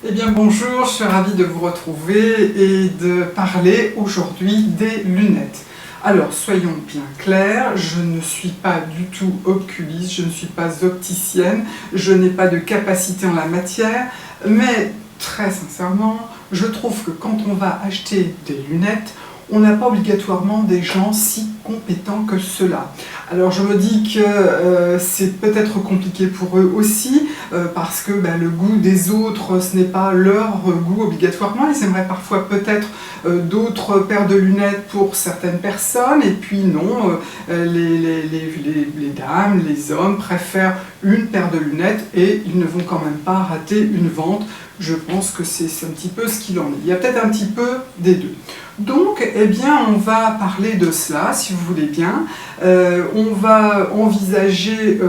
Eh bien bonjour, je suis ravie de vous retrouver et de parler aujourd'hui des lunettes. Alors soyons bien clairs, je ne suis pas du tout oculiste, je ne suis pas opticienne, je n'ai pas de capacité en la matière, mais très sincèrement, je trouve que quand on va acheter des lunettes, on n'a pas obligatoirement des gens si compétents que cela. Alors je me dis que c'est peut-être compliqué pour eux aussi, parce que le goût des autres, ce n'est pas leur goût obligatoirement. Ils aimeraient parfois peut-être d'autres paires de lunettes pour certaines personnes, et puis non, les dames, les hommes préfèrent une paire de lunettes et ils ne vont quand même pas rater une vente. Je pense que c'est un petit peu ce qu'il en est. Il y a peut-être un petit peu des deux. Donc, eh bien, on va parler de cela, si vous voulez bien. On va envisager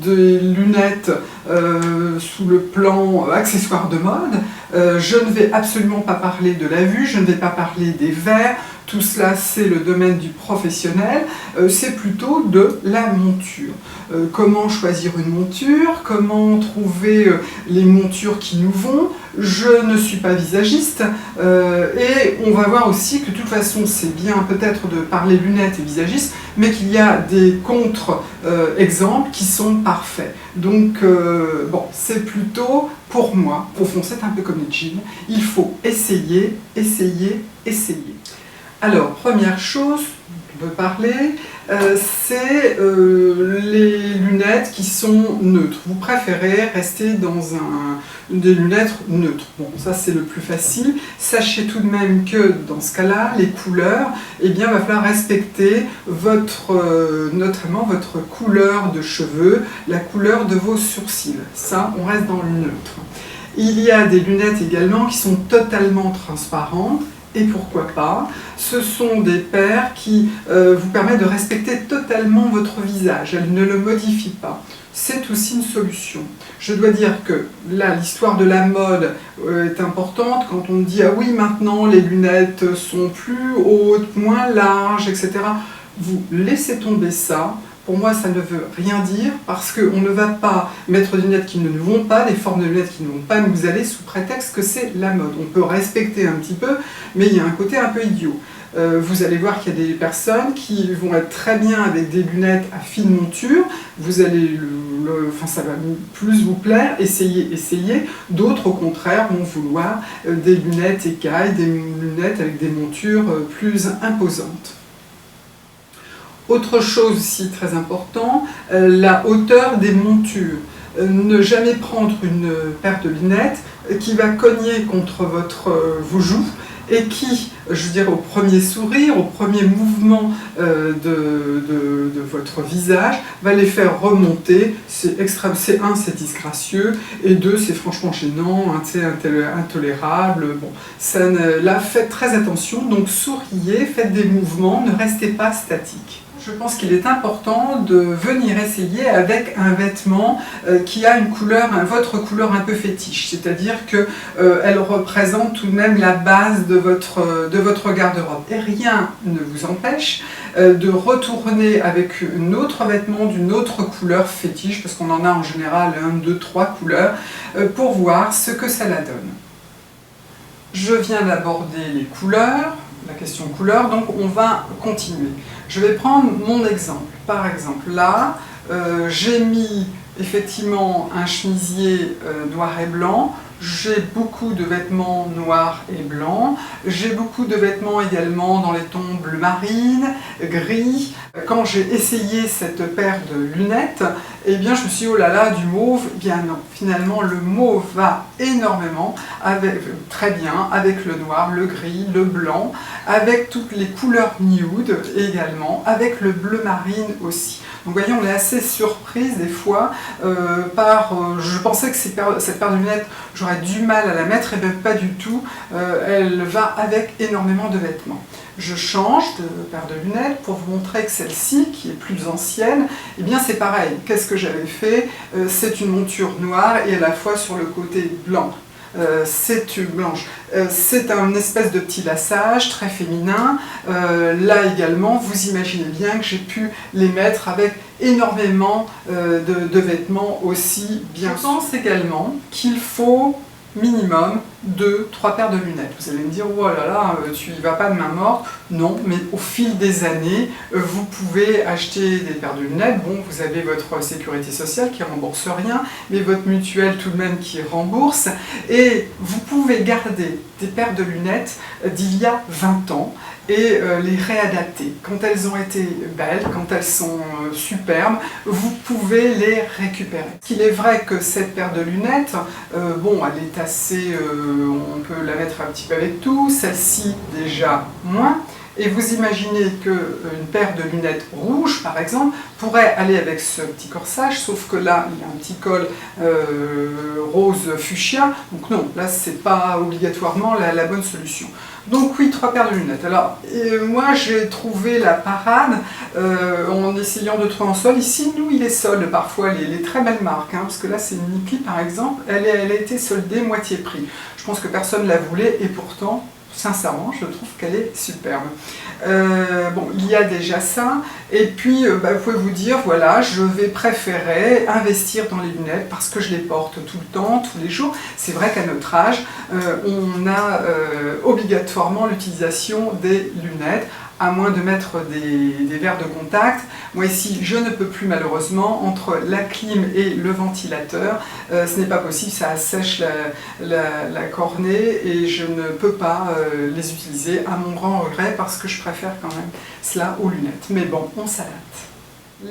des lunettes sous le plan accessoires de mode. Je ne vais absolument pas parler de la vue, je ne vais pas parler des verres. Tout cela, c'est le domaine du professionnel, c'est plutôt de la monture. Comment choisir une monture, comment trouver les montures qui nous vont. Je ne suis pas visagiste, et on va voir aussi que de toute façon, c'est bien peut-être de parler lunettes et visagistes, mais qu'il y a des contre-exemples qui sont parfaits. Donc, bon, c'est plutôt, pour moi, au fond, c'est un peu comme les jeans, il faut essayer, essayer, essayer. Alors, première chose, on peut parler, c'est les lunettes qui sont neutres. Vous préférez rester dans des lunettes neutres. Bon, ça c'est le plus facile. Sachez tout de même que dans ce cas-là, les couleurs, eh bien, il va falloir respecter notamment votre couleur de cheveux, la couleur de vos sourcils. Ça, on reste dans le neutre. Il y a des lunettes également qui sont totalement transparentes. Et pourquoi pas, ce sont des paires qui vous permettent de respecter totalement votre visage, elles ne le modifient pas. C'est aussi une solution. Je dois dire que là, l'histoire de la mode est importante. Quand on dit « Ah oui, maintenant les lunettes sont plus hautes, moins larges, etc. » Vous laissez tomber ça. Pour moi, ça ne veut rien dire parce qu'on ne va pas mettre des lunettes qui ne nous vont pas, des formes de lunettes qui ne vont pas nous aller sous prétexte que c'est la mode. On peut respecter un petit peu, mais il y a un côté un peu idiot. Vous allez voir qu'il y a des personnes qui vont être très bien avec des lunettes à fine monture, vous allez ça va plus vous plaire, essayez, essayez. D'autres au contraire vont vouloir des lunettes écailles, des lunettes avec des montures plus imposantes. Autre chose aussi très important, la hauteur des montures. Ne jamais prendre une paire de lunettes qui va cogner contre vos joues et qui, je veux dire, au premier sourire, au premier mouvement de votre visage, va les faire remonter. C'est extrême. Un, c'est disgracieux, et deux, c'est franchement gênant, c'est intolérable. Bon, là, faites très attention, donc souriez, faites des mouvements, ne restez pas statique. Je pense qu'il est important de venir essayer avec un vêtement qui a une couleur, votre couleur un peu fétiche, c'est-à-dire qu'elle représente tout de même la base de votre garde-robe. Et rien ne vous empêche de retourner avec un autre vêtement d'une autre couleur fétiche, parce qu'on en a en général 1, 2, 3 couleurs, pour voir ce que ça la donne. Je viens d'aborder les couleurs, la question couleur, donc on va continuer. Je vais prendre mon exemple. Par exemple, là, j'ai mis effectivement un chemisier noir et blanc. J'ai beaucoup de vêtements noirs et blancs. J'ai beaucoup de vêtements également dans les tons bleu marine, gris. Quand j'ai essayé cette paire de lunettes, eh bien je me suis dit, oh là là, du mauve. Eh bien non, finalement le mauve va énormément, très bien, avec le noir, le gris, le blanc, avec toutes les couleurs nude également, avec le bleu marine aussi. Donc vous voyez, on est assez surprise des fois je pensais que cette paire de lunettes, j'aurais du mal à la mettre, et bien pas du tout, elle va avec énormément de vêtements. Je change de paire de lunettes pour vous montrer que celle-ci, qui est plus ancienne, eh bien c'est pareil. Qu'est-ce que j'avais fait? C'est une monture noire et à la fois sur le côté blanc. C'est une blanche. C'est un espèce de petit lassage très féminin. Là également, vous imaginez bien que j'ai pu les mettre avec énormément de vêtements aussi bien. Je pense également qu'il faut minimum 2-3 paires de lunettes. Vous allez me dire, oh là là, tu y vas pas de main morte. Non, mais au fil des années, vous pouvez acheter des paires de lunettes. Bon, vous avez votre sécurité sociale qui rembourse rien, mais votre mutuelle tout de même qui rembourse. Et vous pouvez garder des paires de lunettes d'il y a 20 ans et les réadapter. Quand elles ont été belles, quand elles sont superbes, vous pouvez les récupérer. Il est vrai que cette paire de lunettes, bon, elle est assez... on peut la mettre un petit peu avec tout, celle-ci déjà moins. Et vous imaginez qu'une paire de lunettes rouges, par exemple, pourrait aller avec ce petit corsage, sauf que là, il y a un petit col rose fuchsia. Donc non, là, c'est pas obligatoirement la bonne solution. Donc oui, 3 paires de lunettes. Alors, moi, j'ai trouvé la parade en essayant de trouver en solde. Ici, nous, il est solde parfois, les très belles marques, hein, parce que là, c'est une Niki, par exemple, elle a été soldée moitié prix. Je pense que personne ne la voulait, et pourtant, sincèrement, je trouve qu'elle est superbe. Bon, il y a déjà ça, et puis vous pouvez vous dire, voilà, je vais préférer investir dans les lunettes parce que je les porte tout le temps, tous les jours. C'est vrai qu'à notre âge, on a obligatoirement l'utilisation des lunettes, à moins de mettre des verres de contact. Moi ici, je ne peux plus malheureusement, entre la clim et le ventilateur, ce n'est pas possible, ça assèche la cornée et je ne peux pas les utiliser à mon grand regret parce que je préfère quand même cela aux lunettes. Mais bon, on s'adapte.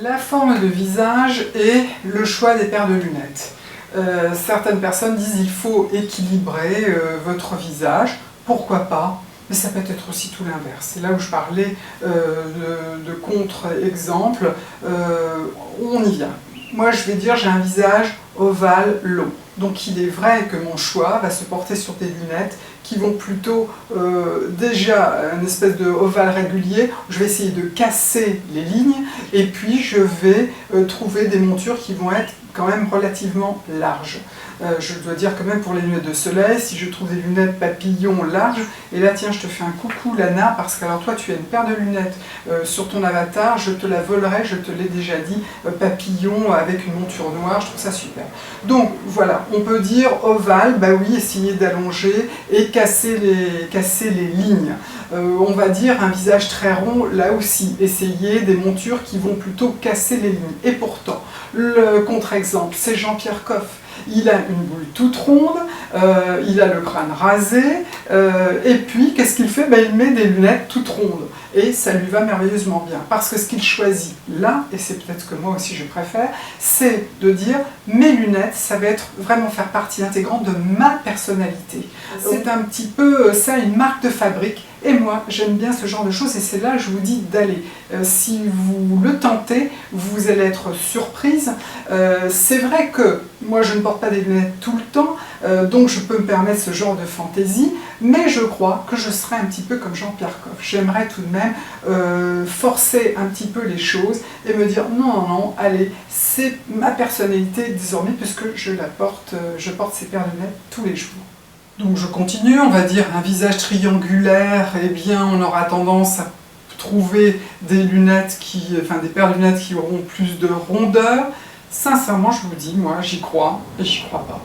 La forme de visage et le choix des paires de lunettes. Certaines personnes disent qu'il faut équilibrer votre visage, pourquoi pas? Mais ça peut être aussi tout l'inverse. C'est là où je parlais de contre-exemple. On y vient. Moi, je vais dire, j'ai un visage ovale long. Donc, il est vrai que mon choix va se porter sur des lunettes qui vont plutôt déjà une espèce de ovale régulier. Je vais essayer de casser les lignes et puis je vais trouver des montures qui vont être quand même relativement larges. Je dois dire que même pour les lunettes de soleil, si je trouve des lunettes papillons larges, et là tiens, je te fais un coucou Lana, parce que alors toi tu as une paire de lunettes sur ton avatar, je te la volerai, je te l'ai déjà dit, papillon avec une monture noire, je trouve ça super. Donc voilà, on peut dire ovale, bah oui, essayer d'allonger et casser les lignes. On va dire un visage très rond, là aussi, essayer des montures qui vont plutôt casser les lignes. Et pourtant, le contre-exemple, c'est Jean-Pierre Coff. Il a une boule toute ronde, il a le crâne rasé, et puis qu'est-ce qu'il fait? Il met des lunettes toutes rondes, et ça lui va merveilleusement bien. Parce que ce qu'il choisit là, et c'est peut-être ce que moi aussi je préfère, c'est de dire mes lunettes, ça va être vraiment faire partie intégrante de ma personnalité. C'est un petit peu ça, une marque de fabrique. Et moi, j'aime bien ce genre de choses et c'est là que je vous dis d'aller. Si vous le tentez, vous allez être surprise. C'est vrai que moi, je ne porte pas des lunettes tout le temps, donc je peux me permettre ce genre de fantaisie, mais je crois que je serai un petit peu comme Jean-Pierre Coff. J'aimerais tout de même forcer un petit peu les choses et me dire non, non, non, allez, c'est ma personnalité désormais puisque je porte ces paires de lunettes tous les jours. Donc je continue, on va dire un visage triangulaire, eh bien on aura tendance à trouver des lunettes des paires de lunettes qui auront plus de rondeur. Sincèrement, je vous dis, moi j'y crois et j'y crois pas.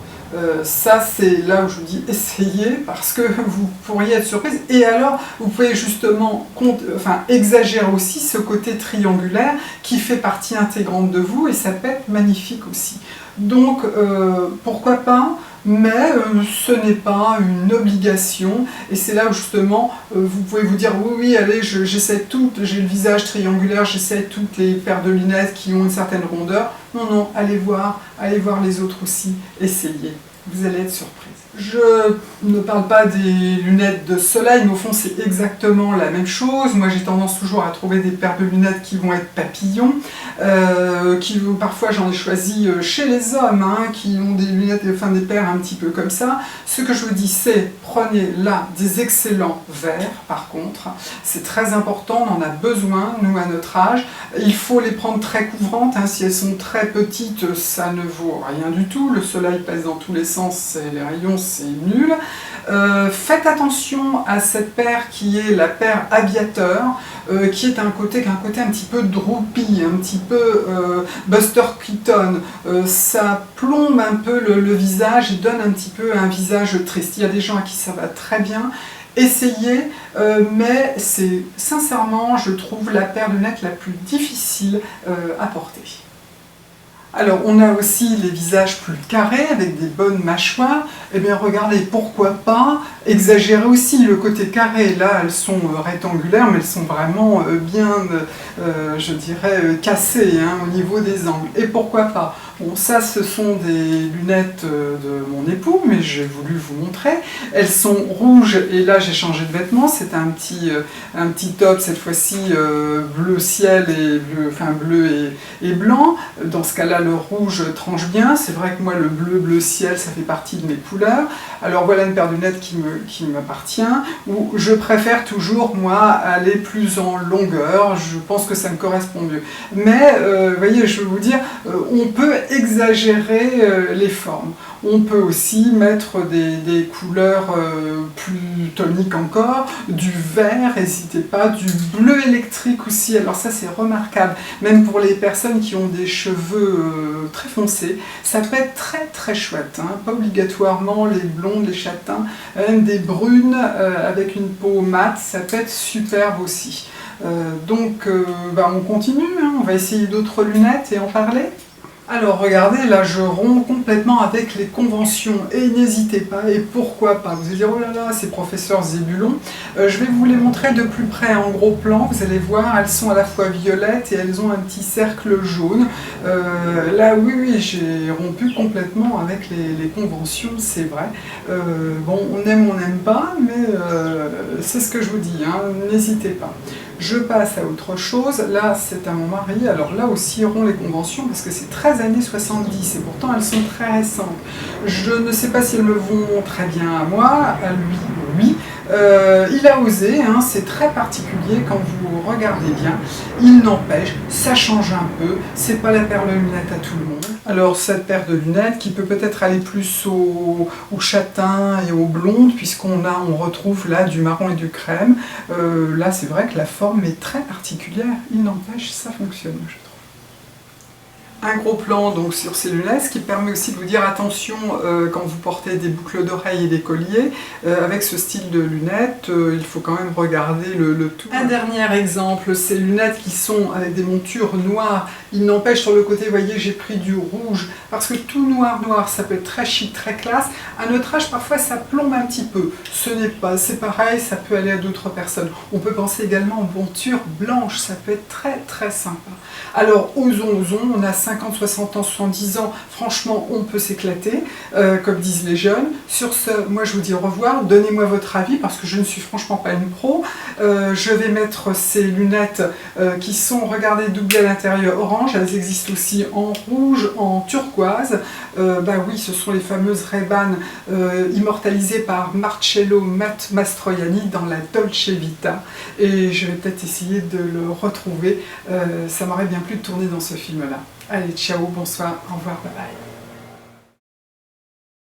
Ça c'est là où je vous dis essayez parce que vous pourriez être surprise et alors vous pouvez justement exagérer aussi ce côté triangulaire qui fait partie intégrante de vous et ça peut être magnifique aussi. Donc pourquoi pas? Mais ce n'est pas une obligation et c'est là où justement vous pouvez vous dire oui, oui, allez, j'essaie toutes, j'ai le visage triangulaire, j'essaie toutes les paires de lunettes qui ont une certaine rondeur. Non, non, allez voir les autres aussi, essayez, vous allez être surprise. Je ne parle pas des lunettes de soleil, mais au fond c'est exactement la même chose. Moi j'ai tendance toujours à trouver des paires de lunettes qui vont être papillons, parfois j'en ai choisi chez les hommes, hein, qui ont des lunettes, des paires un petit peu comme ça. Ce que je vous dis c'est, prenez là des excellents verres par contre, c'est très important, on en a besoin, nous à notre âge. Il faut les prendre très couvrantes, hein, si elles sont très petites, ça ne vaut rien du tout, le soleil passe dans tous les sens, les rayons c'est nul. Faites attention à cette paire qui est la paire aviateur, qui est un côté un petit peu droopy, un petit peu Buster Keaton. Ça plombe un peu le visage et donne un petit peu un visage triste. Il y a des gens à qui ça va très bien. Essayez, mais c'est sincèrement, je trouve, la paire de lunettes la plus difficile à porter. Alors, on a aussi les visages plus carrés, avec des bonnes mâchoires. Eh bien, regardez, pourquoi pas exagérer aussi le côté carré. Là, elles sont rectangulaires, mais elles sont vraiment bien, je dirais, cassées hein, au niveau des angles. Et pourquoi pas? Bon, ça, ce sont des lunettes de mon époux, mais j'ai voulu vous montrer. Elles sont rouges, et là, j'ai changé de vêtements. C'est un petit top, cette fois-ci, bleu ciel, et bleu et blanc. Dans ce cas-là, le rouge tranche bien. C'est vrai que moi, le bleu ciel, ça fait partie de mes couleurs. Alors, voilà une paire de lunettes qui m'appartient, où je préfère toujours, moi, aller plus en longueur. Je pense que ça me correspond mieux. Mais, vous voyez, je veux vous dire, on peut exagérer les formes. On peut aussi mettre des couleurs plus toniques encore, du vert, n'hésitez pas, du bleu électrique aussi, alors ça c'est remarquable, même pour les personnes qui ont des cheveux très foncés, ça peut être très très chouette, hein. Pas obligatoirement les blondes, les châtains, même des brunes avec une peau mate, ça peut être superbe aussi. Donc on continue, hein. On va essayer d'autres lunettes et en parler. Alors regardez, là je romps complètement avec les conventions et n'hésitez pas, et pourquoi pas. Vous allez dire, oh là là, c'est professeur Zébulon. Je vais vous les montrer de plus près en gros plan, vous allez voir, elles sont à la fois violettes et elles ont un petit cercle jaune. Là oui, j'ai rompu complètement avec les conventions, c'est vrai. Bon, on aime, on n'aime pas, mais c'est ce que je vous dis, hein, n'hésitez pas. Je passe à autre chose, là c'est à mon mari, alors là aussi il rompt les conventions parce que c'est 13 années 70 et pourtant elles sont très récentes. Je ne sais pas si elles me vont très bien à moi, à lui, oui. Il a osé, hein, c'est très particulier quand vous regardez bien, il n'empêche, ça change un peu, c'est pas la paire de lunettes à tout le monde. Alors cette paire de lunettes qui peut peut-être aller plus au châtain et au blonde, puisqu'on retrouve là du marron et du crème. Là c'est vrai que la forme est très particulière, il n'empêche, ça fonctionne, je trouve. Un gros plan donc sur ces lunettes, ce qui permet aussi de vous dire attention quand vous portez des boucles d'oreilles et des colliers, avec ce style de lunettes, il faut quand même regarder le tout. Un dernier exemple, ces lunettes qui sont avec des montures noires, il n'empêche sur le côté, vous voyez, j'ai pris du rouge, parce que tout noir, ça peut être très chic, très classe. À notre âge, parfois ça plombe un petit peu. Ce n'est pas, c'est pareil, ça peut aller à d'autres personnes. On peut penser également aux montures blanches, ça peut être très très sympa. Alors osons, on a 50, 60 ans, 70 ans, franchement on peut s'éclater, comme disent les jeunes. Sur ce, moi je vous dis au revoir, donnez-moi votre avis parce que je ne suis franchement pas une pro. Je vais mettre ces lunettes qui sont, regardez, doublées à l'intérieur orange, elles existent aussi en rouge, en turquoise. Oui, ce sont les fameuses Ray-Ban immortalisées par Marcello Mastroianni dans la Dolce Vita. Et je vais peut-être essayer de le retrouver, ça m'aurait bien plu de tourner dans ce film-là. Allez, ciao, bonsoir, au revoir, bye bye.